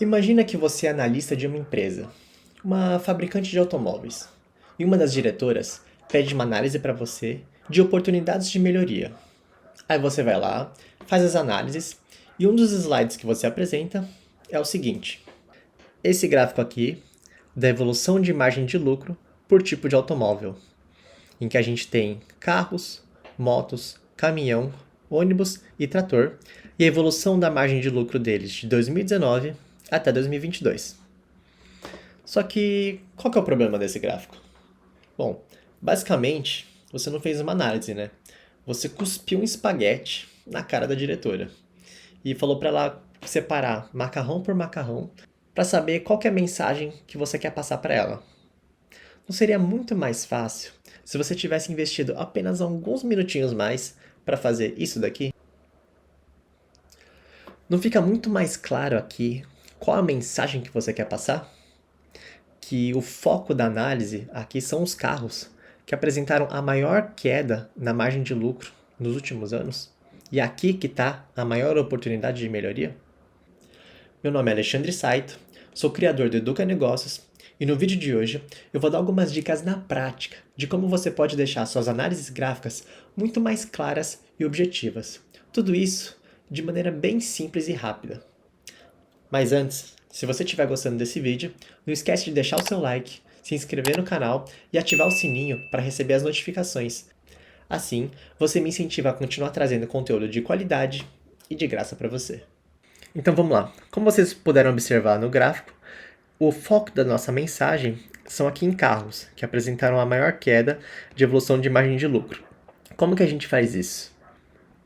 Imagina que você é analista de uma empresa, uma fabricante de automóveis, e uma das diretoras pede uma análise para você de oportunidades de melhoria. Aí você vai lá, faz as análises, e um dos slides que você apresenta é o seguinte: esse gráfico aqui da evolução de margem de lucro por tipo de automóvel, em que a gente tem carros, motos, caminhão, ônibus e trator, e a evolução da margem de lucro deles de 2019 até 2022. Só que qual que é o problema desse gráfico? Bom, basicamente, você não fez uma análise, né? Você cuspiu um espaguete na cara da diretora e falou para ela separar macarrão por macarrão para saber qual que é a mensagem que você quer passar para ela. Não seria muito mais fácil se você tivesse investido apenas alguns minutinhos mais para fazer isso daqui? Não fica muito mais claro aqui qual a mensagem que você quer passar? Que o foco da análise aqui são os carros, que apresentaram a maior queda na margem de lucro nos últimos anos? E aqui que está a maior oportunidade de melhoria? Meu nome é Alexandre Saito, sou criador do Educa Negócios e no vídeo de hoje eu vou dar algumas dicas na prática de como você pode deixar suas análises gráficas muito mais claras e objetivas. Tudo isso de maneira bem simples e rápida. Mas antes, se você estiver gostando desse vídeo, não esquece de deixar o seu like, se inscrever no canal e ativar o sininho para receber as notificações. Assim, você me incentiva a continuar trazendo conteúdo de qualidade e de graça para você. Então vamos lá. Como vocês puderam observar no gráfico, o foco da nossa mensagem são aqui em carros, que apresentaram a maior queda de evolução de margem de lucro. Como que a gente faz isso?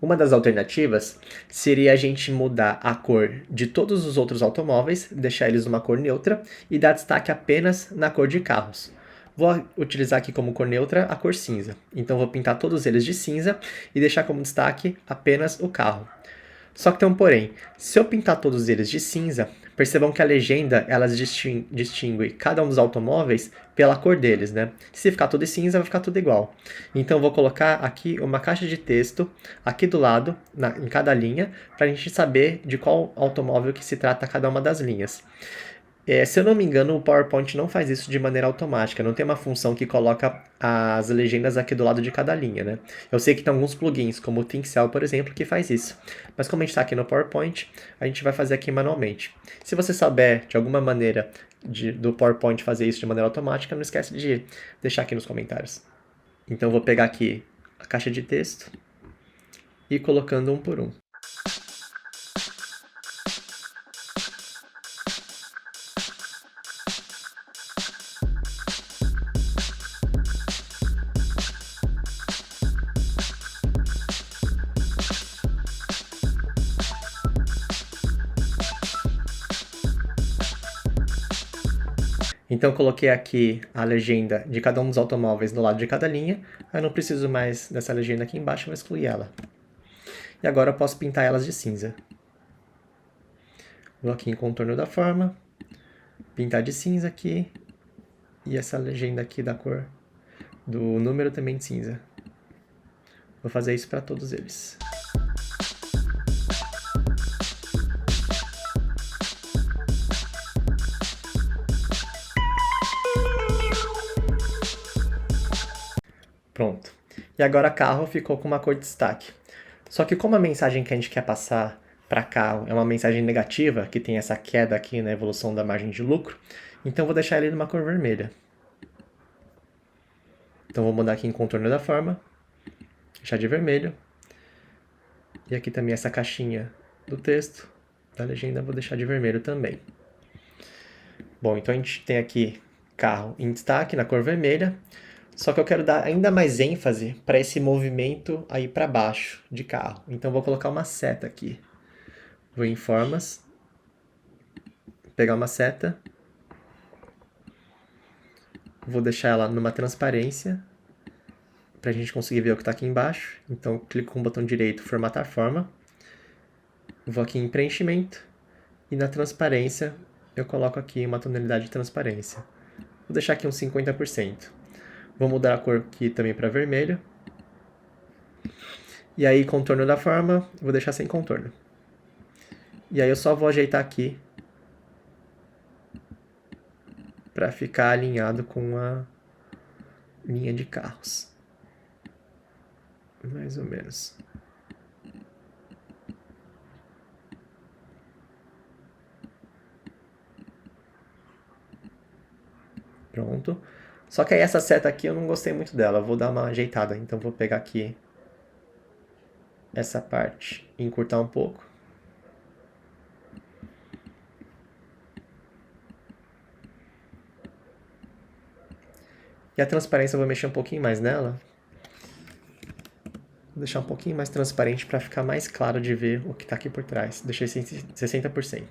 Uma das alternativas seria a gente mudar a cor de todos os outros automóveis, deixar eles numa cor neutra e dar destaque apenas na cor de carros. Vou utilizar aqui como cor neutra a cor cinza. Então vou pintar todos eles de cinza e deixar como destaque apenas o carro. Só que tem um porém. Se eu pintar todos eles de cinza, percebam que a legenda elas distingue cada um dos automóveis pela cor deles, né? Se ficar tudo em cinza, vai ficar tudo igual. Então eu vou colocar aqui uma caixa de texto aqui do lado, em cada linha, para a gente saber de qual automóvel que se trata cada uma das linhas. Se eu não me engano, o PowerPoint não faz isso de maneira automática, não tem uma função que coloca as legendas aqui do lado de cada linha, né? Eu sei que tem alguns plugins, como o ThinkCell, por exemplo, que faz isso. Mas como a gente está aqui no PowerPoint, a gente vai fazer aqui manualmente. Se você souber de alguma maneira do PowerPoint fazer isso de maneira automática, não esquece de deixar aqui nos comentários. Então eu vou pegar aqui a caixa de texto e ir colocando um por um. Então coloquei aqui a legenda de cada um dos automóveis do lado de cada linha. Eu não preciso mais dessa legenda aqui embaixo, vou excluir ela. E agora eu posso pintar elas de cinza. Vou aqui em contorno da forma, pintar de cinza aqui, e essa legenda aqui da cor do número também de cinza. Vou fazer isso para todos eles. Pronto. E agora carro ficou com uma cor de destaque. Só que como a mensagem que a gente quer passar para carro é uma mensagem negativa, que tem essa queda aqui na evolução da margem de lucro, então eu vou deixar ele numa cor vermelha. Então vou mudar aqui em contorno da forma, deixar de vermelho. E aqui também essa caixinha do texto, da legenda, vou deixar de vermelho também. Bom, então a gente tem aqui carro em destaque na cor vermelha. Só que eu quero dar ainda mais ênfase para esse movimento aí para baixo de carro. Então vou colocar uma seta aqui. Vou em formas, pegar uma seta, vou deixar ela numa transparência para a gente conseguir ver o que está aqui embaixo. Então clico com o botão direito, formatar forma, vou aqui em preenchimento e na transparência eu coloco aqui uma tonalidade de transparência. Vou deixar aqui uns 50%. Vou mudar a cor aqui também para vermelho. E aí, contorno da forma, vou deixar sem contorno. E aí eu só vou ajeitar aqui para ficar alinhado com a linha de carros. Mais ou menos. Pronto. Só que aí essa seta aqui eu não gostei muito dela. Eu vou dar uma ajeitada. Então vou pegar aqui essa parte e encurtar um pouco. E a transparência eu vou mexer um pouquinho mais nela. Vou deixar um pouquinho mais transparente para ficar mais claro de ver o que está aqui por trás. Deixei 60%.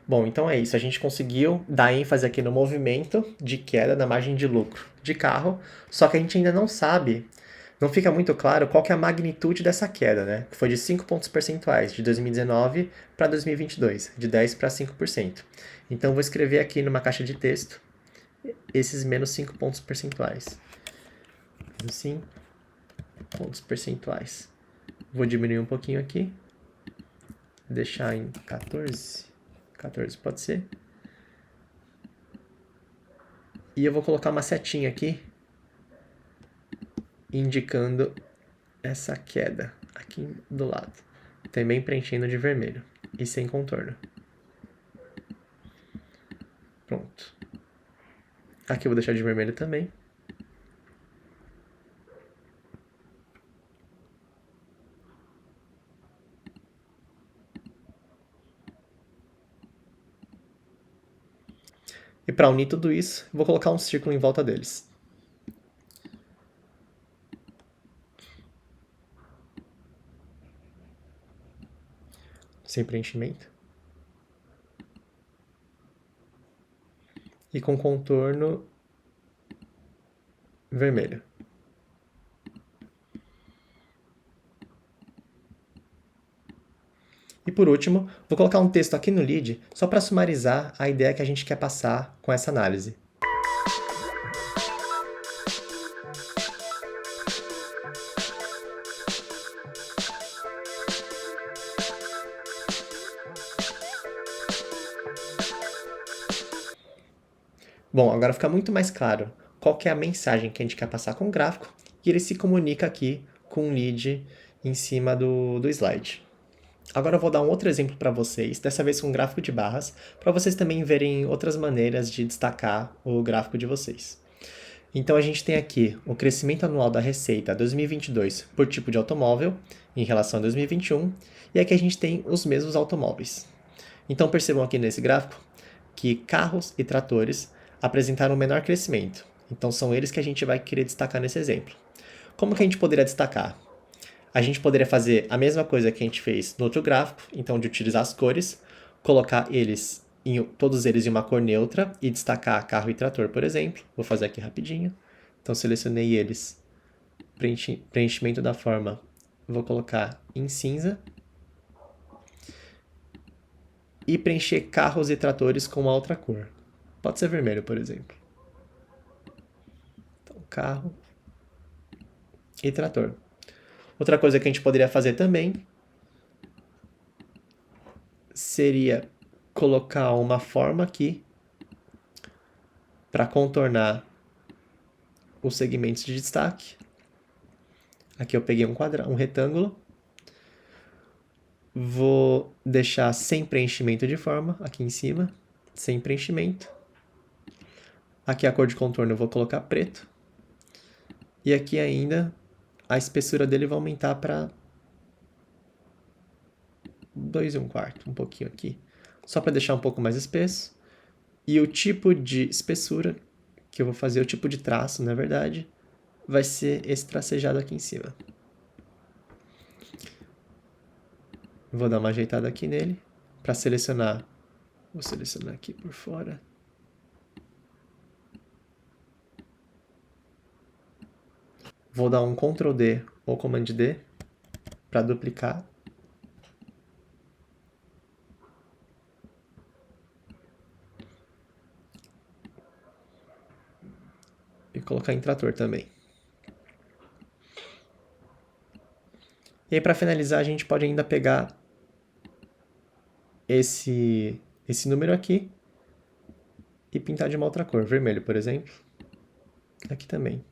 Bom, então é isso. A gente conseguiu dar ênfase aqui no movimento de queda na margem de lucro de carro, só que a gente ainda não sabe, não fica muito claro qual que é a magnitude dessa queda, né? Que foi de 5 pontos percentuais, de 2019 para 2022, de 10 para 5%. Então, vou escrever aqui numa caixa de texto esses menos 5 pontos percentuais. Assim, pontos percentuais. Vou diminuir um pouquinho aqui, deixar em 14. 14 pode ser. E eu vou colocar uma setinha aqui, indicando essa queda aqui do lado. Também preenchendo de vermelho e sem contorno. Pronto. Aqui eu vou deixar de vermelho também. E para unir tudo isso, vou colocar um círculo em volta deles. Sem preenchimento. E com contorno vermelho. E por último, vou colocar um texto aqui no lead só para sumarizar a ideia que a gente quer passar com essa análise. Bom, agora fica muito mais claro qual que é a mensagem que a gente quer passar com o gráfico e ele se comunica aqui com o lead em cima do slide. Agora eu vou dar um outro exemplo para vocês, dessa vez com um gráfico de barras, para vocês também verem outras maneiras de destacar o gráfico de vocês. Então a gente tem aqui o crescimento anual da receita 2022 por tipo de automóvel em relação a 2021, e aqui a gente tem os mesmos automóveis. Então percebam aqui nesse gráfico que carros e tratores apresentaram um menor crescimento. Então são eles que a gente vai querer destacar nesse exemplo. Como que a gente poderia destacar? A gente poderia fazer a mesma coisa que a gente fez no outro gráfico, então de utilizar as cores, colocar todos eles em uma cor neutra e destacar carro e trator, por exemplo. Vou fazer aqui rapidinho. Então selecionei eles, preenchimento da forma, vou colocar em cinza. E preencher carros e tratores com uma outra cor. Pode ser vermelho, por exemplo. Então, carro e trator. Outra coisa que a gente poderia fazer também seria colocar uma forma aqui para contornar os segmentos de destaque. Aqui eu peguei um retângulo. Vou deixar sem preenchimento de forma, aqui em cima, sem preenchimento. Aqui a cor de contorno eu vou colocar preto. E aqui ainda a espessura dele vai aumentar para 2 1/4, um pouquinho aqui, só para deixar um pouco mais espesso. E o tipo de espessura que eu vou fazer, o tipo de traço, na verdade, vai ser esse tracejado aqui em cima. Vou dar uma ajeitada aqui nele para selecionar. Vou selecionar aqui por fora. Vou dar um Ctrl D ou Command D para duplicar. E colocar em trator também. E aí, para finalizar, a gente pode ainda pegar esse número aqui e pintar de uma outra cor, vermelho, por exemplo. Aqui também.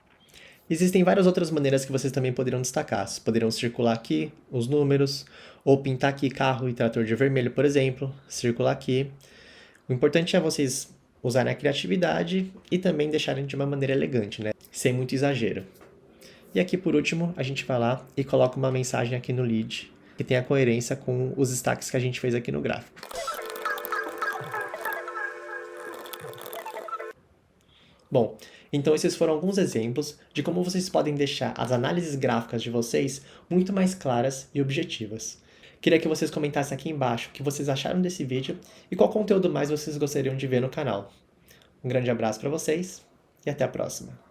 Existem várias outras maneiras que vocês também poderiam destacar. Vocês poderiam circular aqui os números, ou pintar aqui carro e trator de vermelho, por exemplo, circular aqui. O importante é vocês usarem a criatividade e também deixarem de uma maneira elegante, né? Sem muito exagero. E aqui, por último, a gente vai lá e coloca uma mensagem aqui no lead, que tem a coerência com os destaques que a gente fez aqui no gráfico. Bom, então esses foram alguns exemplos de como vocês podem deixar as análises gráficas de vocês muito mais claras e objetivas. Queria que vocês comentassem aqui embaixo o que vocês acharam desse vídeo e qual conteúdo mais vocês gostariam de ver no canal. Um grande abraço para vocês e até a próxima!